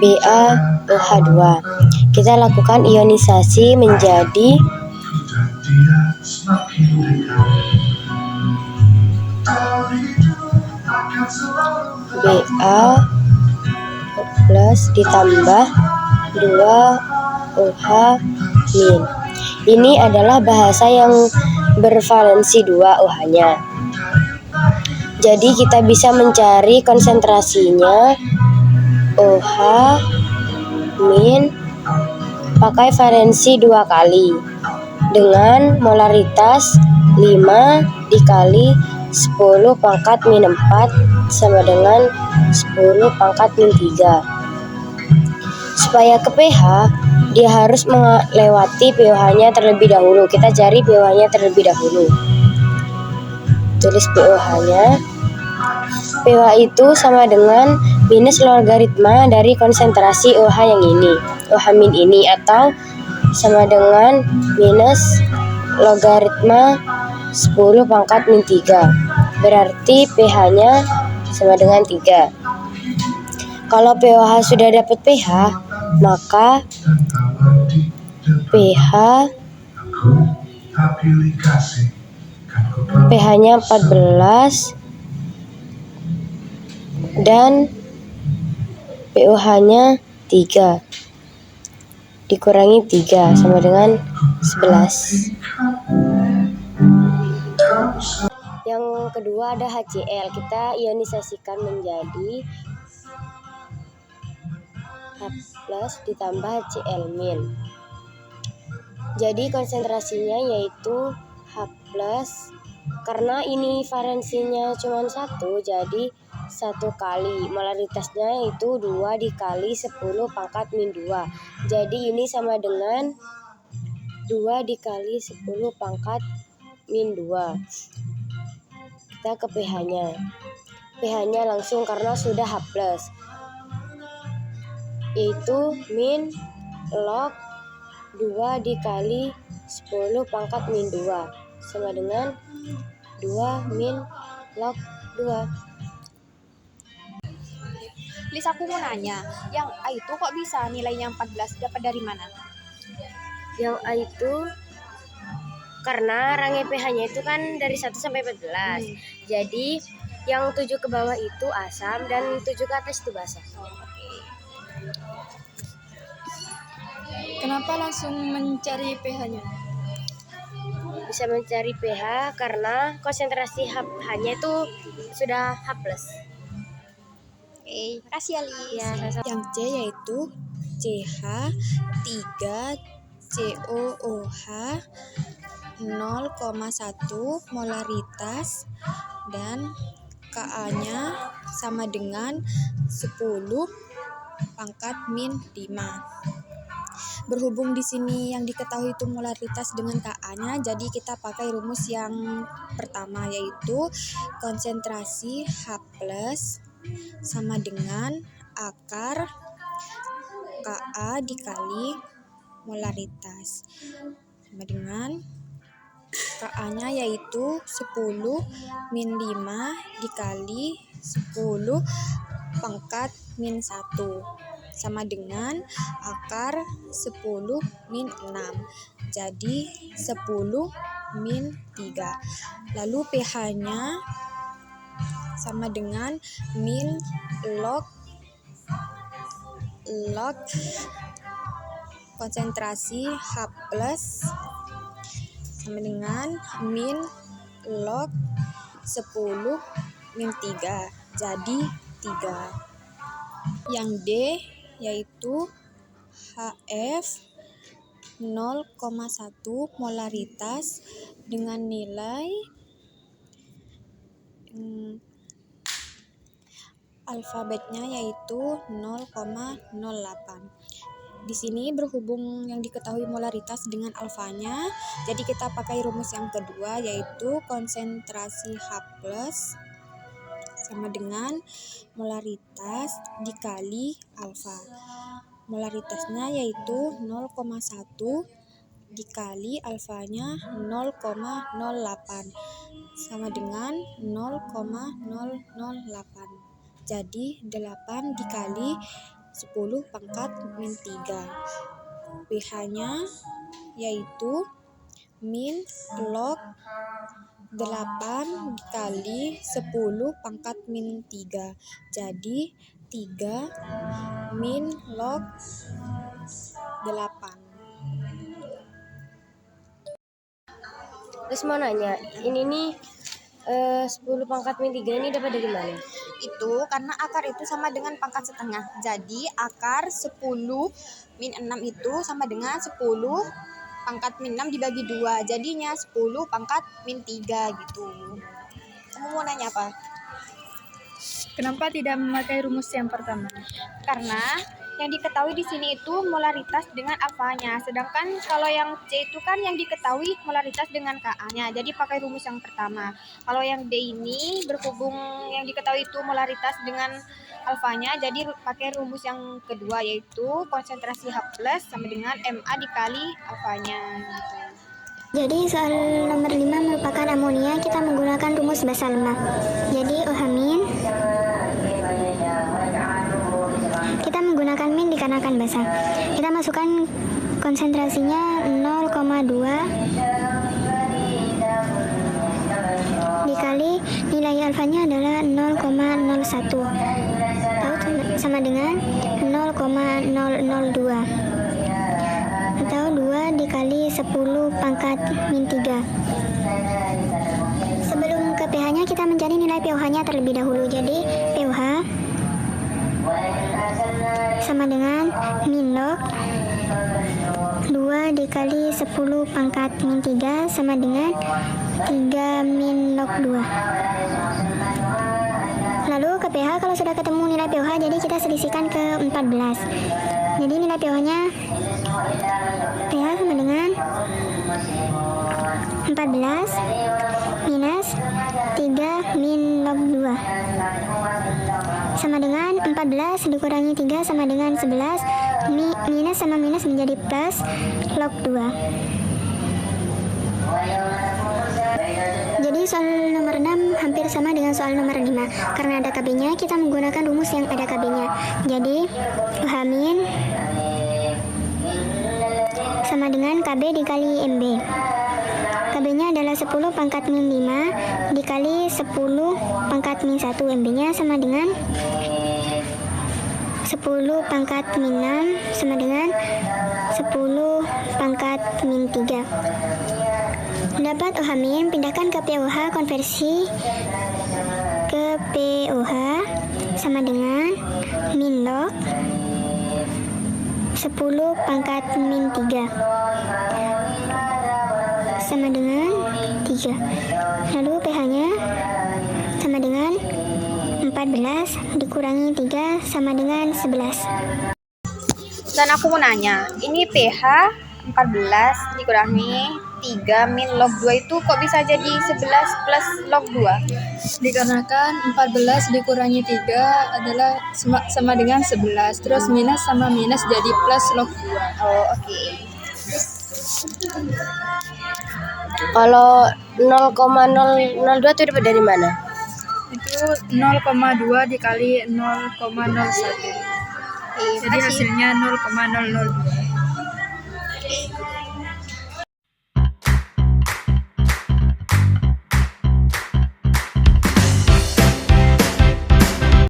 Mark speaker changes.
Speaker 1: BaOH2. Kita lakukan ionisasi menjadi Ba plus ditambah 2OH-. Ini adalah bahasa yang bervalensi 2 OH-nya. Jadi kita bisa mencari konsentrasinya OH- pakai valensi 2 kali dengan molaritas 5 dikali 10 pangkat min 4 sama dengan 10 pangkat min 3. Supaya ke pH, dia harus melewati pH-nya terlebih dahulu. Kita cari pH-nya terlebih dahulu. Tulis pH-nya. pH itu sama dengan minus logaritma dari konsentrasi OH yang ini, OH- ini, atau sama dengan minus logaritma 10 pangkat min 3. Berarti pH-nya sama dengan 3. Kalau pH sudah dapat pH, maka pH-nya 14 dan pOH-nya 3 dikurangi 3 sama dengan 11. Yang kedua ada HCl. Kita ionisasikan menjadi H+ ditambah HCl-. Jadi konsentrasinya yaitu H+, karena ini valensinya cuma 1, jadi 1 kali. Molaritasnya itu 2 dikali 10 pangkat min 2. Jadi ini sama dengan 2 dikali 10 pangkat min 2. Kita ke pH-nya. pH-nya langsung karena sudah H+, yaitu min log 2 dikali 10 pangkat min 2 sama dengan 2 min log 2.
Speaker 2: Lis, aku mau nanya, yang A itu kok bisa nilainya 14, dapat dari mana?
Speaker 1: Yang A itu karena range pH-nya itu kan dari 1 sampai 14. Jadi yang 7 ke bawah itu asam dan 7 ke atas itu basa.
Speaker 2: Kenapa langsung mencari pH-nya?
Speaker 1: Bisa mencari pH karena konsentrasi H-nya itu sudah H+.
Speaker 2: Oke, makasih ya, Lis.
Speaker 1: Ya,
Speaker 2: Yang C yaitu CH3COOH 0,1 molaritas dan Ka-nya sama dengan 10 pangkat min 5. Berhubung di sini yang diketahui itu molaritas dengan Ka-nya, jadi kita pakai rumus yang pertama yaitu konsentrasi H+ sama dengan akar Ka dikali molaritas sama dengan Ka-nya yaitu 10 min 5 dikali 10 pangkat min 1 sama dengan akar 10 min 6. Jadi 10 min 3. Lalu pH-nya sama dengan min log konsentrasi H+ sama dengan min log 10 min 3. Jadi 3. Yang D yaitu HF 0,1 molaritas dengan nilai alfabetnya yaitu 0,08. Di sini berhubung yang diketahui molaritas dengan alfanya, jadi kita pakai rumus yang kedua yaitu konsentrasi H+ sama dengan molaritas dikali alfa. Molaritasnya yaitu 0,1 dikali alfanya 0,08 sama dengan 0,008. Jadi 8 dikali 10 pangkat min 3. pH-nya yaitu min log 8 dikali 10 pangkat min 3. Jadi 3 min log 8.
Speaker 1: Terus mau nanya, ini nih 10 pangkat min 3 ini dapat dari mana?
Speaker 2: Itu karena akar itu sama dengan pangkat setengah. Jadi akar 10 min 6 itu sama dengan 10 pangkat min 6 dibagi 2. Jadinya 10 pangkat min 3 gitu. Kamu mau nanya apa?
Speaker 3: Kenapa tidak memakai rumus yang pertama?
Speaker 2: Karena yang diketahui di sini itu molaritas dengan alfanya. Sedangkan kalau yang C itu kan yang diketahui molaritas dengan Ka-nya. Jadi pakai rumus yang pertama. Kalau yang D ini berhubung yang diketahui itu molaritas dengan alfanya, jadi pakai rumus yang kedua yaitu konsentrasi H+ sama dengan Ma dikali alfanya gitu.
Speaker 4: Jadi soal nomor 5 merupakan amonia, kita menggunakan rumus basa lemah. Jadi OH min, kita menggunakan min dikarenakan basa. Kita masukkan konsentrasinya 0,2 dikali nilai alfanya adalah 0,01 sama dengan 0,002 atau 2 dikali 10 pangkat min 3. Sebelum ke pH-nya kita mencari nilai pOH-nya terlebih dahulu. Jadi pOH sama dengan min log 2 dikali 10 pangkat min 3 sama dengan 3 min log 2. Lalu ke pH, kalau sudah ketemu nilai pOH, jadi kita selisihkan ke 14. Jadi nilai pH-nya pH sama dengan 14 minus 3 min log 2 sama dengan 14 dikurangi 3 sama dengan 11. Minus sama minus menjadi plus log 2. Jadi soal nomor 6 hampir sama dengan soal nomor 5. Karena ada KB-nya, kita menggunakan rumus yang ada KB-nya. Jadi OH min sama dengan KB dikali MB. KB-nya adalah 10 pangkat min 5 dikali 10 pangkat min 1. MB-nya sama dengan 10 pangkat min 6 sama dengan 10 pangkat min 3. Dapat OH min, pindahkan ke pOH, konversi ke pOH sama dengan min log 10 pangkat min 3 sama dengan 3. Lalu pH-nya sama dengan 14 dikurangi 3 sama dengan 11.
Speaker 2: Dan aku mau nanya, ini pH 14 dikurangi 3 min log 2 itu kok bisa jadi 11 plus log 2?
Speaker 3: Dikarenakan 14 dikurangi 3 adalah sama dengan 11. Terus minus sama minus jadi plus log 2.
Speaker 2: Oh, oke.
Speaker 1: Kalau 0,002 itu dapat dari mana?
Speaker 3: Itu 0,2 dikali 0,01.
Speaker 2: Oke,
Speaker 3: Jadi
Speaker 2: makasih.
Speaker 3: hasilnya 0,002.